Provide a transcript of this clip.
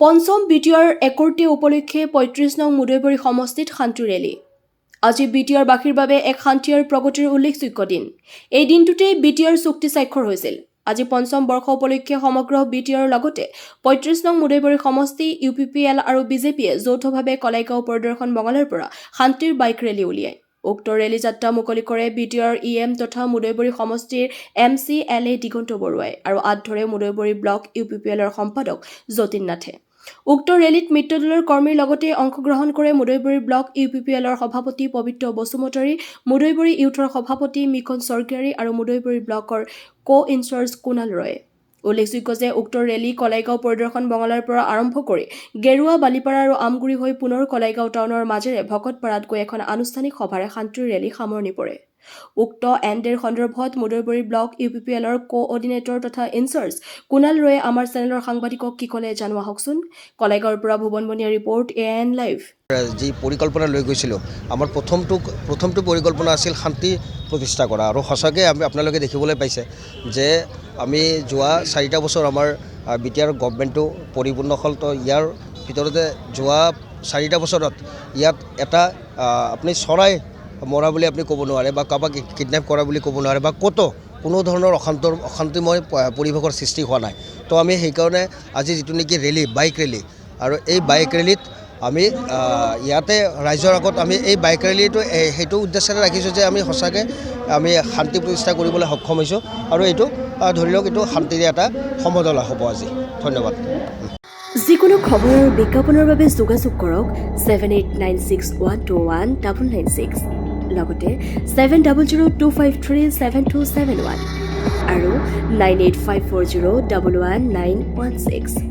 পঞ্চম বিটিআৰ একৰ্তি উপলক্ষে ৩৫ নং মুদৈবৰী সমষ্টিত শান্তি ৰেলী। আজি বিটিআৰ বাসীৰ বাবে এক শান্তি আৰু প্ৰগতিৰ উল্লেখযোগ্য দিন। এই দিনটোতেই বিটিআৰ চুক্তি স্বাক্ষৰ হৈছিল। আজি পঞ্চম বৰ্ষ উপলক্ষে সমগ্ৰ বিটিআৰৰ লগতে ৩৫ নং মুদৈবৰী সমষ্টি UPPL আৰু বিজেপিয়ে যৌথভাৱে কলাইগাঁও পৰিদৰ্শন মঙলৰ পৰা শান্তিৰ বাইক ৰেলী উলিয়ায়। উক্ত ৰেলী যাত্ৰা মুকলি কৰে বিটিআৰ EM তথা মুদৈবৰী সমষ্টিৰ MC LA দিগন্ত বৰুৱাই আৰু আঁত ধৰে মুদৈবৰী ব্লক UPPLৰ সম্পাদক যতীন নাথে। উক্ত ৰেলীত মিত্ৰদলৰ কৰ্মীৰ লগতে অংশগ্ৰহণ কৰে মুদৈবৰী ব্লক UPPLৰ সভাপতি পবিত্ৰ বসুমতাৰী, মুদৈবৰী ইউথৰ সভাপতি মিকন স্বৰ্গীয়াৰী আৰু মুদৈবৰী ব্লকৰ কো-ইনচাৰ্জ কুণাল ৰয়ে। উল্লেখযোগ্য যে উক্ত ৰেলী কলাইগাঁও পৰিদৰ্শন মঙলাৰ পৰা আৰম্ভ কৰি গেৰুৱা, বালিপাৰা আৰু আমগুৰি হৈ পুনৰ কলাইগাঁও টাউনৰ মাজেৰে ভকতপাৰাত গৈ এখন আনুষ্ঠানিক সভাৰে শান্তিৰ ৰেলী সামৰণি পৰে। উক্ত এনডেৰ সন্দৰ্ভত মুদৈবৰী ব্লক UPPLৰ কো-অৰ্ডিনেটৰ তথা ইনচাৰ্জ কুণাল ৰয়ে আমাৰ চেনেলৰ সাংবাদিকক কি ক'লে জানো আহকচোন। কলাইগাঁৱৰ পৰা ভুৱন বনিয়া ৰিপৰ্ট AN লাইভ। যি পৰিকল্পনা লৈ গৈছিলোঁ, আমাৰ প্ৰথমটো পৰিকল্পনা আছিল শান্তি প্ৰতিষ্ঠা কৰা, আৰু সঁচাকৈ আপোনালোকে দেখিবলৈ পাইছে যে আমি যোৱা 4টা বছৰ আমাৰ বিটিআৰ গভৰ্ণমেণ্টটো পৰিপূৰ্ণ হ'ল। তো ইয়াৰ ভিতৰতে যোৱা 4টা বছৰত ইয়াত এটা আপুনি চৰাই মৰা বুলি আপুনি ক'ব নোৱাৰে বা কাৰোবাক কিডনেপ কৰা বুলি ক'ব নোৱাৰে বা ক'তো কোনো ধৰণৰ অশান্তিময় পৰিৱেশৰ সৃষ্টি হোৱা নাই। তো আমি সেইকাৰণে আজি যিটো নেকি ৰেলী, বাইক ৰেলী, আৰু এই বাইক ৰেলীত আমি ইয়াতে ৰাইজৰ আগত আমি এই বাইক ৰেলীটো সেইটো উদ্দেশ্যৰে ৰাখিছোঁ যে আমি সঁচাকৈ আমি শান্তি প্ৰতিষ্ঠা কৰিবলৈ সক্ষম হৈছোঁ, আৰু এইটো ধৰি লওক এইটো শান্তিৰে এটা সমদলা হ'ব আজি। ধন্যবাদ। যিকোনো খবৰ আৰু বিজ্ঞাপনৰ বাবে যোগাযোগ কৰক 7896121996 লগতে 7002537271 আৰু 9854011916।